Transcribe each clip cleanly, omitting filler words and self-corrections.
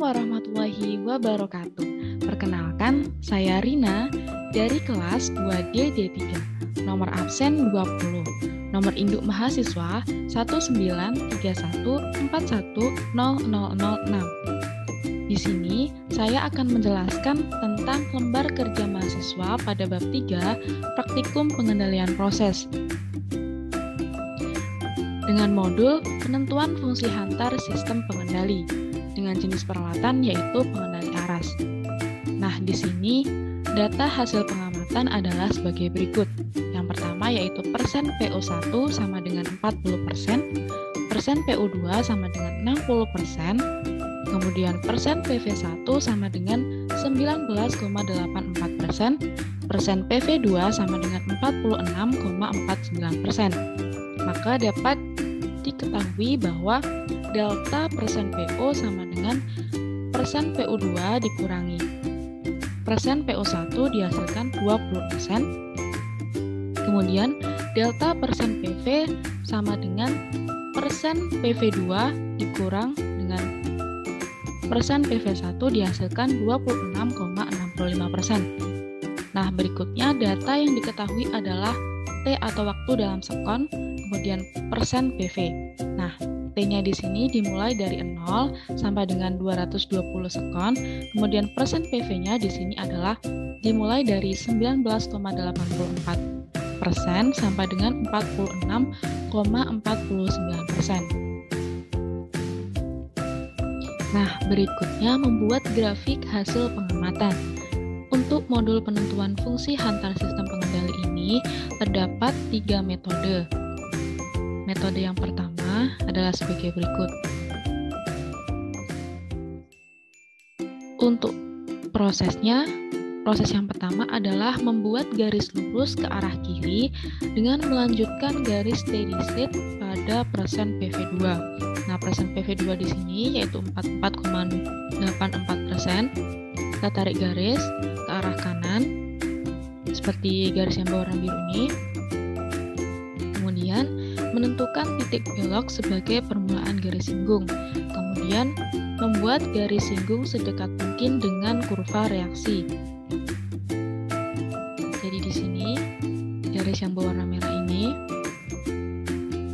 warahmatullahi wabarakatuh. Perkenalkan, saya Rina dari kelas 2D D3, nomor absen 20, nomor induk mahasiswa 19314100006. Di sini, saya akan menjelaskan tentang lembar kerja mahasiswa pada bab 3, praktikum pengendalian proses. Dengan modul penentuan fungsi hantar sistem pengendali dengan jenis peralatan yaitu pengendali aras. Nah, di sini data hasil pengamatan adalah sebagai berikut. Yang pertama yaitu persen PO1 sama dengan 40%, persen PO2 sama dengan 60%, kemudian persen PV1 sama dengan 19,84%, persen PV2 sama dengan 46,49%. Maka dapat diketahui bahwa delta persen PO sama dengan persen PO2 dikurangi persen PO1 dihasilkan 20%. Kemudian delta persen PV sama dengan persen PV2 dikurang dengan persen PV1 dihasilkan 26,65%. Nah, berikutnya data yang diketahui adalah T atau waktu dalam sekon, kemudian persen PV. Nah, T-nya di sini dimulai dari 0 sampai dengan 220 sekon, kemudian persen PV-nya di sini adalah dimulai dari 19,84% sampai dengan 46,49%. Nah, berikutnya membuat grafik hasil pengamatan. Untuk modul penentuan fungsi hantar sistem pengendali ini terdapat 3 metode. Metode yang pertama adalah sebagai berikut. Untuk prosesnya, proses yang pertama adalah membuat garis lurus ke arah kiri dengan melanjutkan garis steady state pada persen PV2. Nah, persen PV2 di sini yaitu 44,84%. Kita tarik garis ke arah kanan seperti garis yang berwarna biru ini. Kemudian menentukan titik belok sebagai permulaan garis singgung. Kemudian membuat garis singgung sedekat mungkin dengan kurva reaksi. Jadi di sini garis yang berwarna merah ini.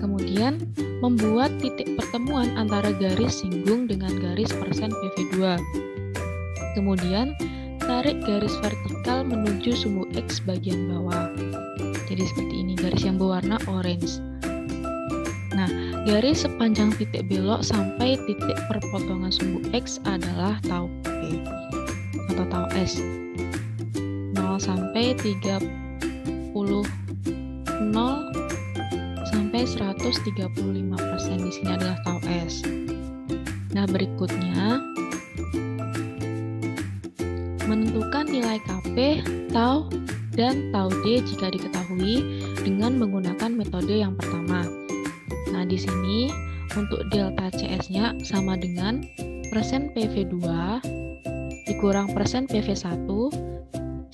Kemudian membuat titik pertemuan antara garis singgung dengan garis persen PV2. Kemudian tarik garis vertikal menuju sumbu X bagian bawah. Jadi seperti ini garis yang berwarna orange. Nah, garis sepanjang titik belok sampai titik perpotongan sumbu X adalah tau P atau tau S. 0 sampai 30, 0 sampai 135% di sini adalah tau S. Nah, berikutnya menentukan nilai KP, tau, dan tau D jika diketahui dengan menggunakan metode yang pertama. Nah, di sini untuk delta CS-nya sama dengan persen PV2 dikurang persen PV1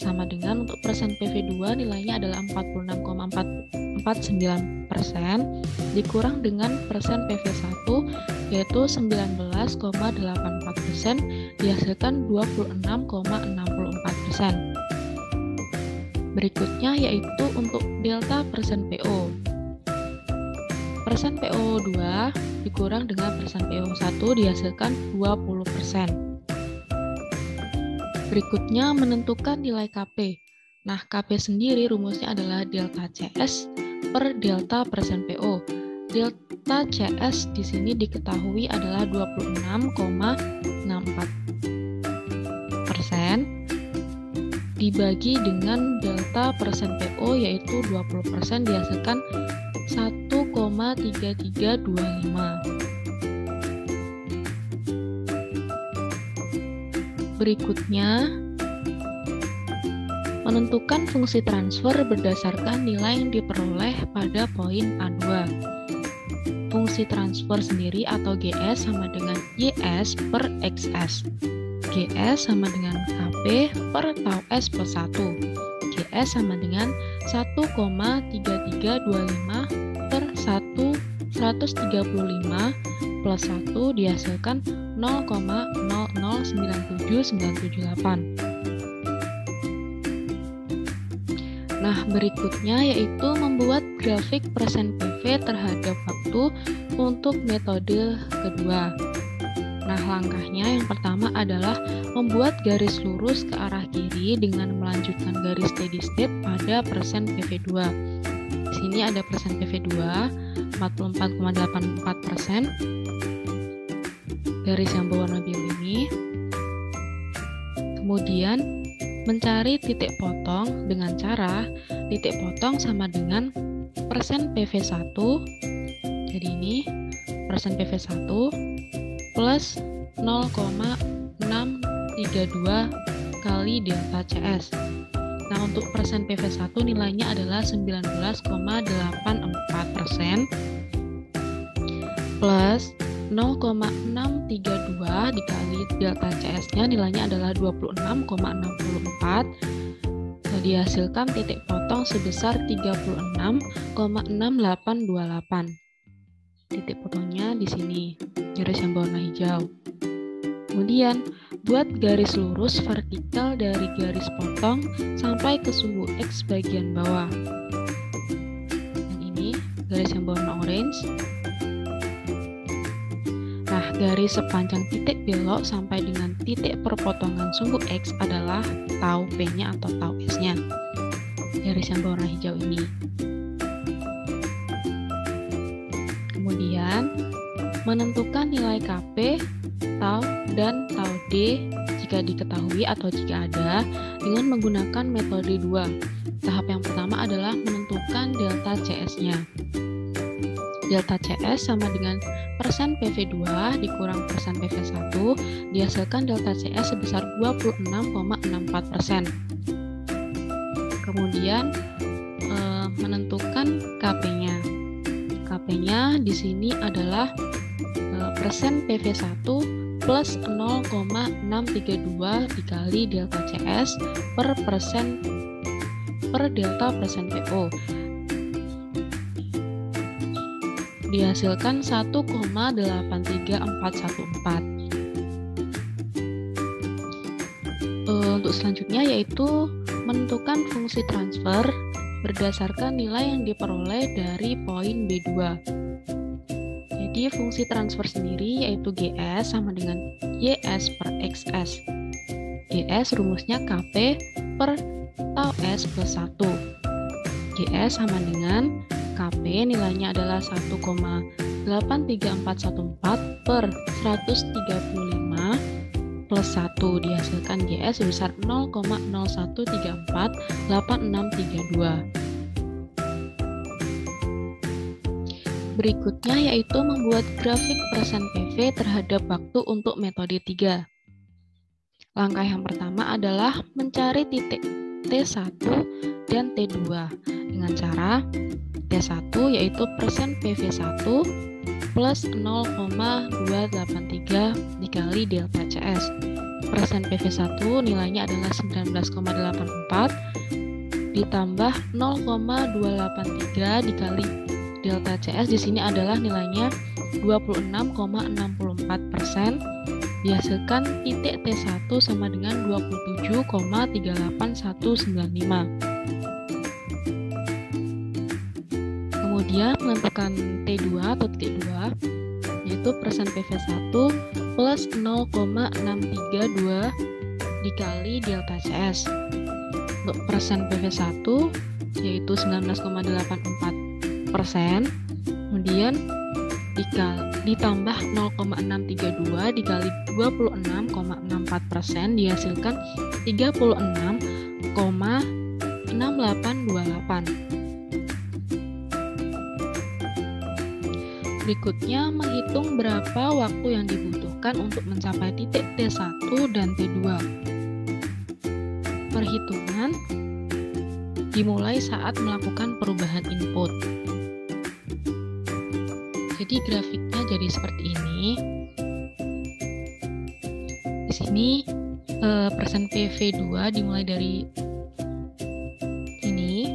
sama dengan untuk persen PV2 nilainya adalah 46,49% dikurang dengan persen PV1 yaitu 19,84% dihasilkan 26,64%. Berikutnya yaitu untuk delta persen PO. Persen PO2 dikurang dengan persen PO1 dihasilkan 20%. Berikutnya menentukan nilai KP. Nah, KP sendiri rumusnya adalah delta CS per delta persen PO. Delta CS di sini diketahui adalah 26,64% dibagi dengan delta persen PO yaitu 20% dihasilkan 1,3325. Berikutnya menentukan fungsi transfer berdasarkan nilai yang diperoleh pada poin A2. Fungsi transfer sendiri atau GS sama dengan YS per XS. GS sama dengan KP per tau S plus 1. GS sama dengan 1,3325 per 135 plus 1 dihasilkan 0,0097978. Nah, berikutnya yaitu membuat grafik persen PV terhadap waktu untuk metode kedua. Nah, langkahnya yang pertama adalah membuat garis lurus ke arah kiri dengan melanjutkan garis steady state pada persen PV2. Di sini ada persen PV2 44,84%. Garis yang berwarna biru ini. Kemudian mencari titik potong dengan cara titik potong sama dengan persen PV1. Jadi ini persen PV1 plus 0,632 kali delta CS. Nah, untuk persen PV1 nilainya adalah 19,84% plus 0,632 dikali delta CS-nya nilainya adalah 26,64. Nah, dihasilkan titik potong sebesar 36,6828. Titik potongnya di sini, garis yang berwarna hijau. Kemudian, buat garis lurus vertikal dari garis potong sampai ke sumbu X bagian bawah. Dan ini garis yang berwarna orange. Nah, garis sepanjang titik belok sampai dengan titik perpotongan sumbu X adalah tau P-nya atau tau S-nya. Garis yang berwarna hijau ini. Kemudian, menentukan nilai KP, tau, dan tau D jika diketahui atau jika ada dengan menggunakan metode 2. Tahap yang pertama adalah menentukan delta CS-nya. Delta CS sama dengan persen PV2 dikurang persen PV1, dihasilkan delta CS sebesar 26,64%. Kemudian menentukan KP-nya. KP-nya di sini adalah persen PV1 plus 0,632 dikali delta CS per delta persen PO. Dihasilkan 1,83414. Untuk selanjutnya yaitu menentukan fungsi transfer berdasarkan nilai yang diperoleh dari poin B2. Jadi fungsi transfer sendiri yaitu GS sama dengan YS per XS. GS rumusnya KP per tau S plus 1. GS sama dengan KP nilainya adalah 1,83414 per 135 plus 1, dihasilkan GS sebesar 0,01348632. Berikutnya yaitu membuat grafik persen PV terhadap waktu untuk metode 3. Langkah yang pertama adalah mencari titik T1 dan T2 dengan cara T1 yaitu persen PV1 plus 0,283 dikali delta CS. Persen PV1 nilainya adalah 19,84 ditambah 0,283 dikali delta CS di sini adalah nilainya 26,64%. Dihasilkan titik T1 sama dengan 27,38195. Kemudian menentukan T2 atau titik 2 yaitu persen PV1 plus 0,632 dikali delta CS. Untuk persen PV1 yaitu 19,84%, kemudian ditambah 0,632 dikali 26,64% dihasilkan 36,6828. Berikutnya menghitung berapa waktu yang dibutuhkan untuk mencapai titik T1 dan T2. Perhitungan dimulai saat melakukan perubahan input. Jadi grafiknya jadi seperti ini. Di sini persen PV2 dimulai dari ini.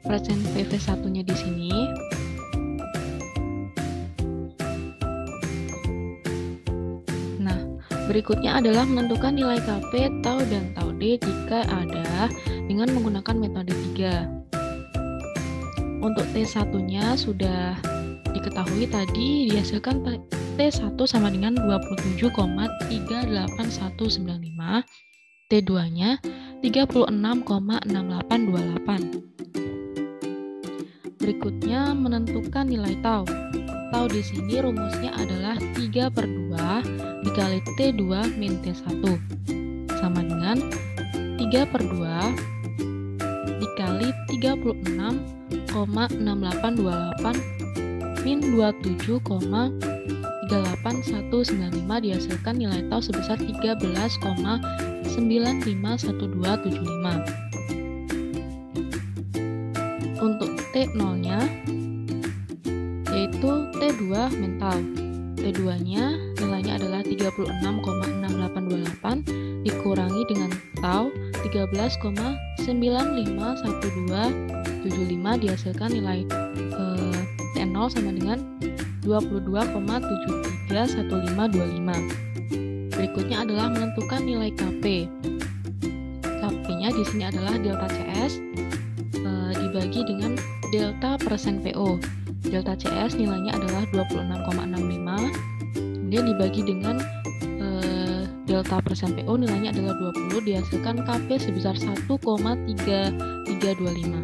Persen PV1-nya di sini. Berikutnya adalah menentukan nilai KP, tau, dan tau D jika ada dengan menggunakan metode 3. Untuk T1-nya sudah diketahui tadi, dihasilkan T1 sama dengan 27,38195, T2-nya 36,6828. Berikutnya menentukan nilai tau. Tau di sini rumusnya adalah 3/2 dikali T2 min T1 sama dengan 3/2 dikali 36,6828 min 27,38195 dihasilkan nilai tau sebesar 13,951275. Untuk T0-nya yaitu T2 min tau. T2-nya nilainya adalah 36,6828 dikurangi dengan tau 13,951275 dihasilkan nilai T0 sama dengan 22,731525. Berikutnya adalah menentukan nilai KP. KP-nya di sini adalah delta CS dibagi dengan delta persen PO. Delta CS nilainya adalah 26,65, kemudian dibagi dengan delta persen PO nilainya adalah 20, dihasilkan KP sebesar 1,3325.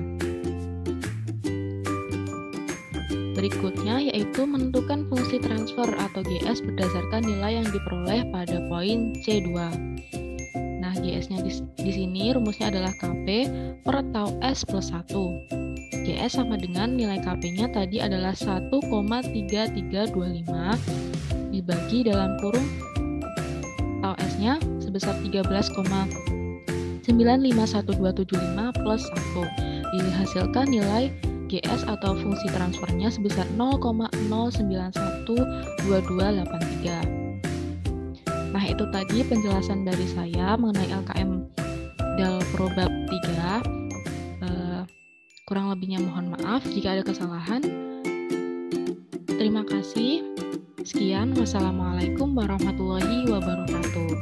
Berikutnya yaitu menentukan fungsi transfer atau GS berdasarkan nilai yang diperoleh pada poin C2. Nah, GS-nya di sini rumusnya adalah KP per tau S plus 1. GS sama dengan nilai KP-nya tadi adalah 1,3325 dibagi dalam kurung tau S-nya sebesar 13,951275 plus 1. Dihasilkan nilai GS atau fungsi transfernya sebesar 0,0912283. Nah, itu tadi penjelasan dari saya mengenai LKM Del Pro bab 3. Kurang lebihnya mohon maaf jika ada kesalahan. Terima kasih. Sekian, wassalamualaikum warahmatullahi wabarakatuh.